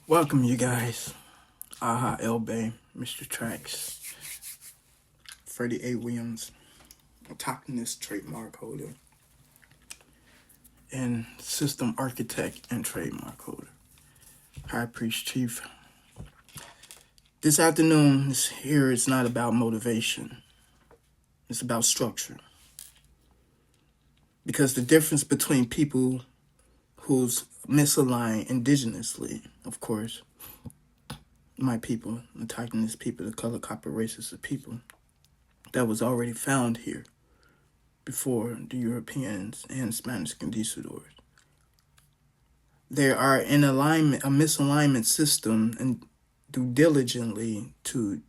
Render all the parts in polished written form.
Welcome, you guys. Aha, Elbay, Mr. Tracks, Freddie A. Williams, Autochthonous trademark holder, and system architect and trademark holder, High Priest Chief. This afternoon, it's not about motivation. It's about structure. Because the difference between people who's misaligned indigenously, of course, my people, the Autochthonous people, the color, copper, races of people, that was already found here before the Europeans and Spanish conquistadors. There are a misalignment system, and do diligently to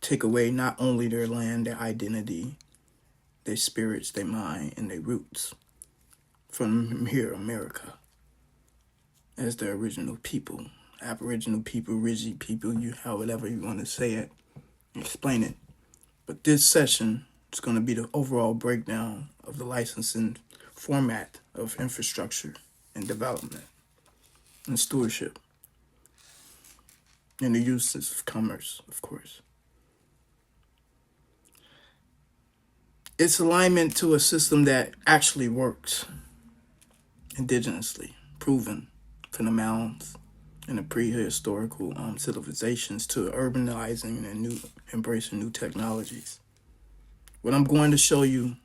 take away not only their land, their identity, their spirits, their mind, and their roots from here, America, as the original people, Aboriginal people, Ridgey people, however you want to say it, explain it. But this session is going to be the overall breakdown of the licensing format of infrastructure and development and stewardship and the uses of commerce, of course. It's alignment to a system that actually works indigenously, proven from the mounds and the prehistorical civilizations to urbanizing and embracing new technologies. What I'm going to show you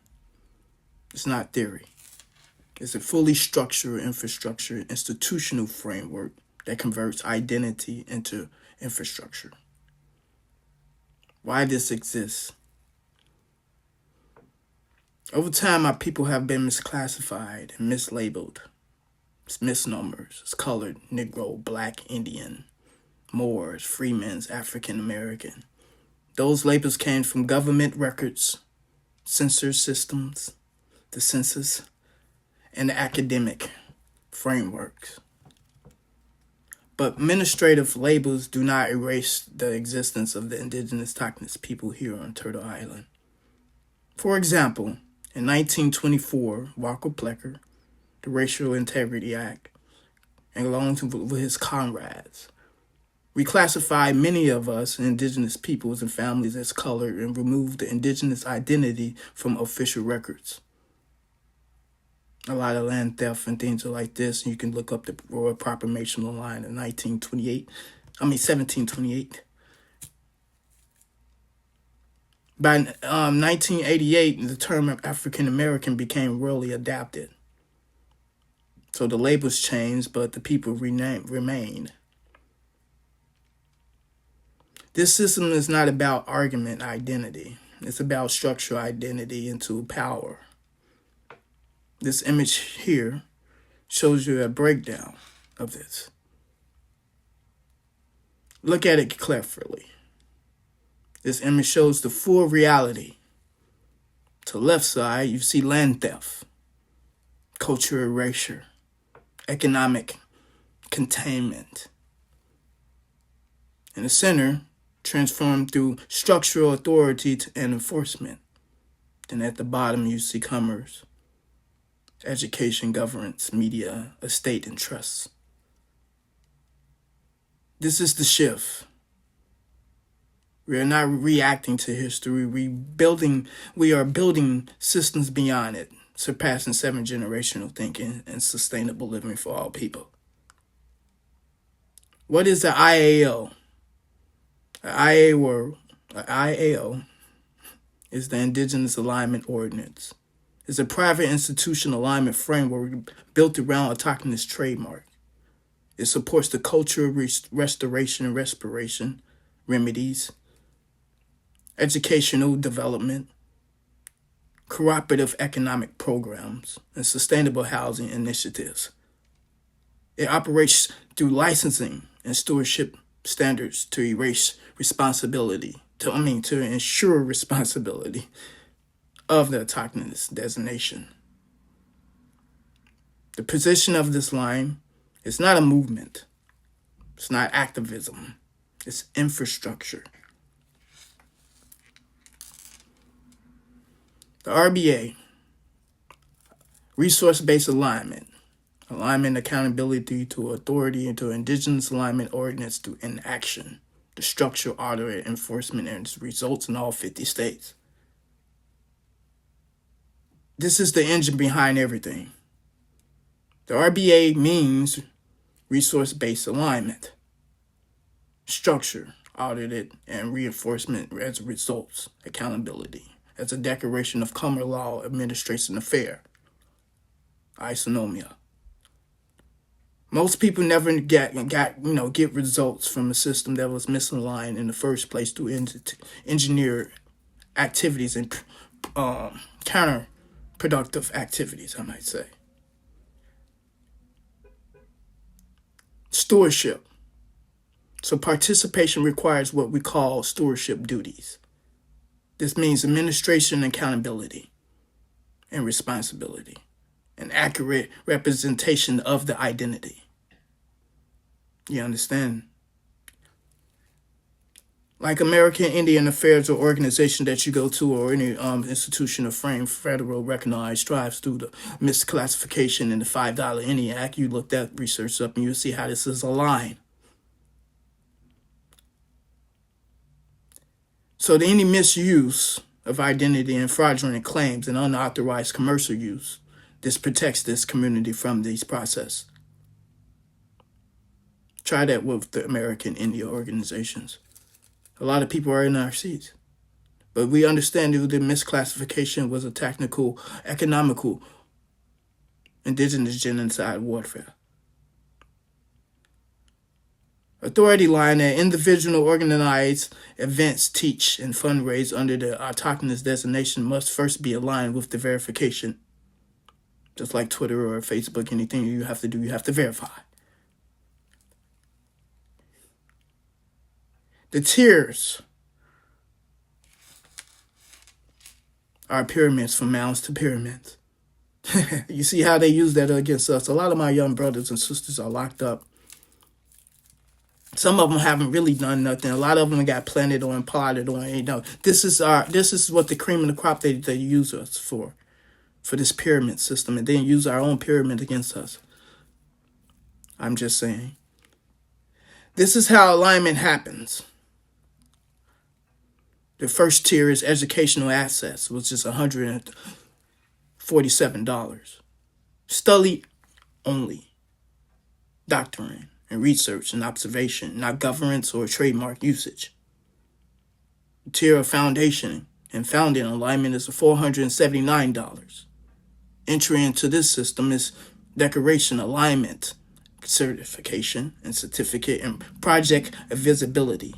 is not theory. It's a fully structured infrastructure, institutional framework that converts identity into infrastructure. Why this exists? Over time, our people have been misclassified and mislabeled. It's misnomers. It's colored, Negro, Black, Indian, Moors, Freemans, African American. Those labels came from government records, census systems, the census, and the academic frameworks. But administrative labels do not erase the existence of the indigenous Autochthonous people here on Turtle Island. For example, in 1924, Walker Plecker, the Racial Integrity Act, and along with his comrades, reclassified many of us indigenous peoples and families as colored and removed the indigenous identity from official records. A lot of land theft and things like this. You can look up the Royal Proclamation line in 1728. By 1988, the term of African American became really adapted. So the labels changed, but the people remained. This system is not about argument identity. It's about structural identity into power. This image here shows you a breakdown of this. Look at it carefully. This image shows the full reality. To the left side, you see land theft, cultural erasure, economic containment. In the center, transformed through structural authority and enforcement. Then at the bottom, you see commerce, education, governance, media, estate, and trusts. This is the shift. We are not reacting to history. We are building systems beyond it, surpassing 7-generational thinking and sustainable living for all people. What is the IAO? The IAO is the Indigenous Alignment Ordinance. It's a private institutional alignment framework built around Autochthonous trademark. It supports the cultural restoration and respiration, remedies, educational development, cooperative economic programs, and sustainable housing initiatives. It operates through licensing and stewardship standards to erase responsibility, to ensure responsibility of the Autochthonous designation. The position of this line is not a movement. It's not activism. It's infrastructure. The RBA, Resource-Based Alignment, Alignment, accountability to authority, and to Indigenous Alignment Ordinance to inaction. The structure, order, and enforcement, and its results in all 50 states. This is the engine behind everything. The RBA means resource-based alignment. Structure, audited, and reinforcement as results. Accountability as a declaration of common law administration affair. Isonomia. Most people never get results from a system that was misaligned in the first place through engineer activities and counterproductive activities, I might say. Stewardship. So participation requires what we call stewardship duties. This means administration, accountability, and responsibility. An accurate representation of the identity. You understand? Like American Indian Affairs or organization that you go to, or any institution or frame federal recognized strives through the misclassification in the $5 Indian Act, you look that research up and you'll see how this is aligned. So any misuse of identity and fraudulent claims and unauthorized commercial use, this protects this community from these processes. Try that with the American Indian organizations. A lot of people are in our seats. But we understand that the misclassification was a technical, economical, indigenous genocide warfare. Authority line that individual organized events teach and fundraise under the Autochthonous designation must first be aligned with the verification. Just like Twitter or Facebook, anything you have to do, you have to verify. The tiers are pyramids from mounds to pyramids. You see how they use that against us. A lot of my young brothers and sisters are locked up. Some of them haven't really done nothing. A lot of them got planted on, plotted on. This is what the cream of the crop they use us for this pyramid system, and then use our own pyramid against us. I'm just saying. This is how alignment happens. The first tier is educational access, which is $147. Study only. Doctrine and research and observation, not governance or trademark usage. The tier of foundation and founding alignment is $479. Entry into this system is declaration, alignment, certification, and certificate, and project visibility.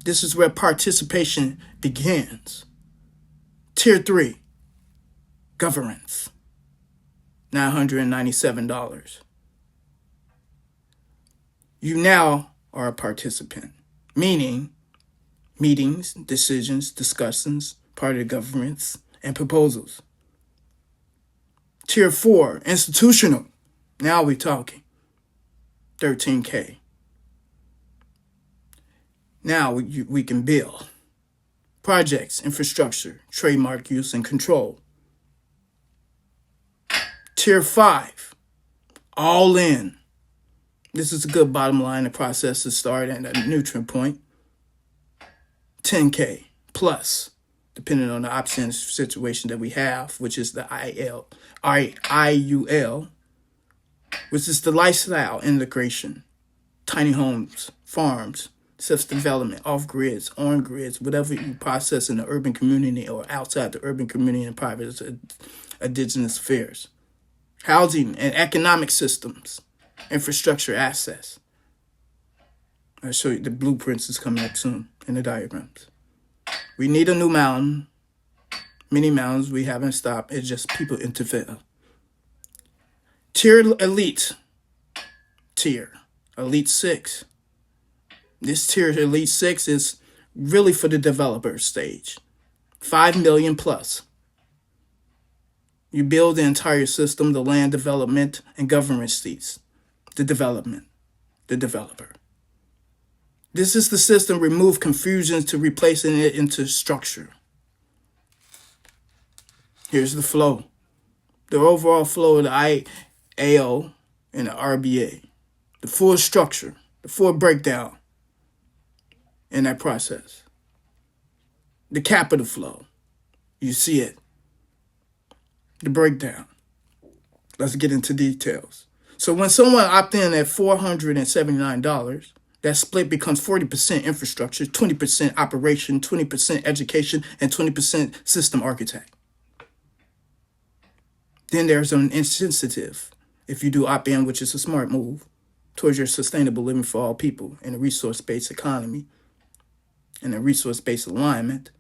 This is where participation begins. Tier 3, governance, $997. You now are a participant, meaning meetings, decisions, discussions, part of the governments, and proposals. Tier 4, institutional. Now we're talking. $13K. Now we can build. Projects, infrastructure, trademark use, and control. Tier 5, all in. This is a good bottom line. The process to start at a neutral point. $10K plus, depending on the option situation that we have, which is the IUL, which is the lifestyle integration, tiny homes, farms, self-development, off-grids, on-grids, whatever you process in the urban community or outside the urban community and private indigenous affairs. Housing and economic systems, infrastructure access. I'll show you the blueprints is coming up soon in the diagrams. We need a new mountain. Many mountains we haven't stopped. It's just people interfere. Tier elite. Tier elite 6. This tier elite 6 is really for the developer stage. 5 million plus. You build the entire system, the land development and government seats. The development, the developer. This is the system, remove confusion to replacing it into structure. Here's the flow. The overall flow of the IAO and the RBA, the full structure, the full breakdown in that process. The capital flow, you see it. The breakdown. Let's get into details. So when someone opt in at $479, that split becomes 40% infrastructure, 20% operation, 20% education, and 20% system architect. Then there's an insensitive, if you do opt-in, which is a smart move, towards your sustainable living for all people in a resource-based economy and a resource-based alignment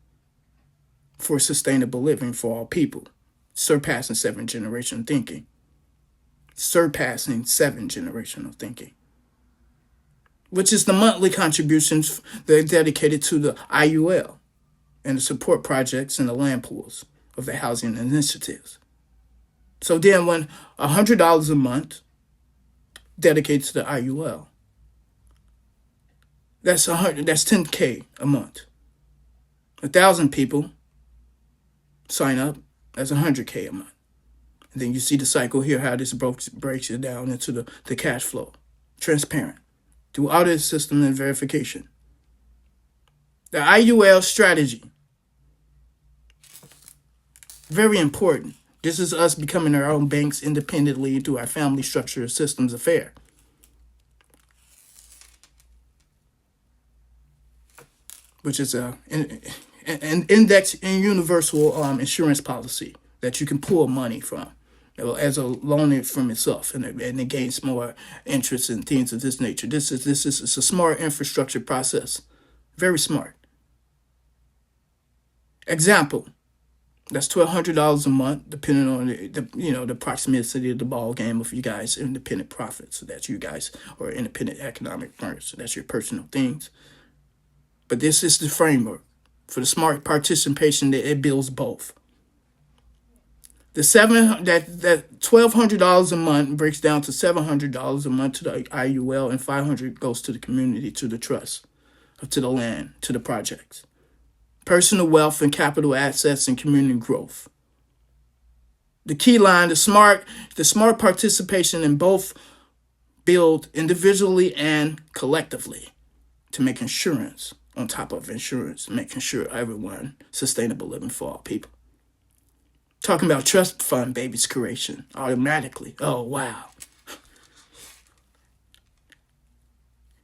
for sustainable living for all people, surpassing seven generational thinking. Which is the monthly contributions that are dedicated to the IUL and the support projects and the land pools of the housing initiatives. So then when $100 a month dedicated to the IUL, that's $10K a month. 1,000 people sign up, that's $100K a month. And then you see the cycle here, how this breaks it down into the cash flow. Transparent. Through audit system and verification. The IUL strategy. Very important. This is us becoming our own banks independently through our family structure systems affair. Which is an index and universal insurance policy that you can pull money from as a loan from itself, and it gains more interest in things of this nature. This is a smart infrastructure process, very smart. Example, that's $1,200 a month, depending on the proximity of the ball game of you guys independent profits. So that's you guys or independent economic firms. So that's your personal things. But this is the framework for the smart participation that it builds both. That $1,200 a month breaks down to $700 a month to the IUL, and $500 goes to the community, to the trust, to the land, to the projects. Personal wealth and capital assets and community growth. The key line, the smart participation in both build individually and collectively to make insurance on top of insurance, making sure everyone sustainable living for all people. Talking about trust fund babies creation automatically. Oh, wow.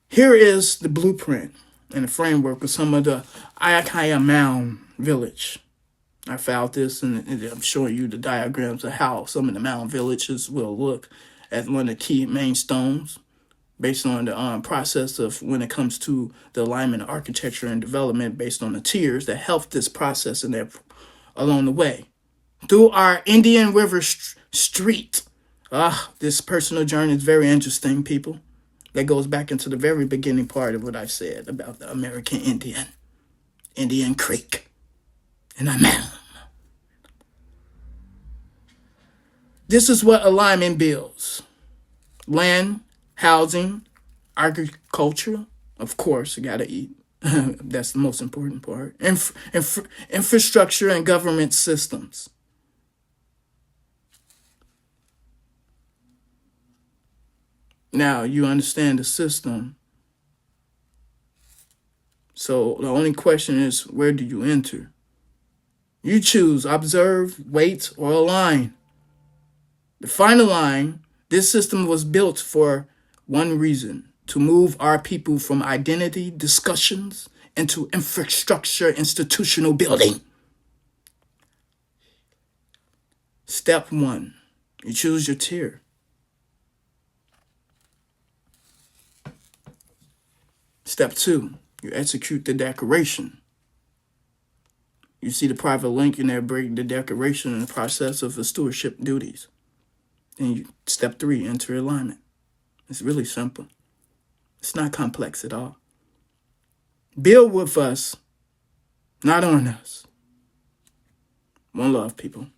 Here is the blueprint and the framework of some of the Ayakaya Mound Village. I found this and I'm showing you the diagrams of how some of the mound villages will look as one of the key main stones based on the process of when it comes to the alignment of architecture and development based on the tiers that help this process in there along the way. Through our Indian River Street. This personal journey is very interesting, people. That goes back into the very beginning part of what I said about the American Indian Creek, and a mound. This is what alignment builds. Land, housing, agriculture. Of course, you gotta eat. That's the most important part. Infrastructure and government systems. Now, you understand the system. So the only question is, where do you enter? You choose observe, wait, or align. The final line, this system was built for one reason, to move our people from identity discussions into infrastructure institutional building. Step 1, you choose your tier. Step 2, you execute the declaration. You see the private link in there, break the declaration and the process of the stewardship duties. And step 3, enter alignment. It's really simple. It's not complex at all. Build with us, not on us. One love, people.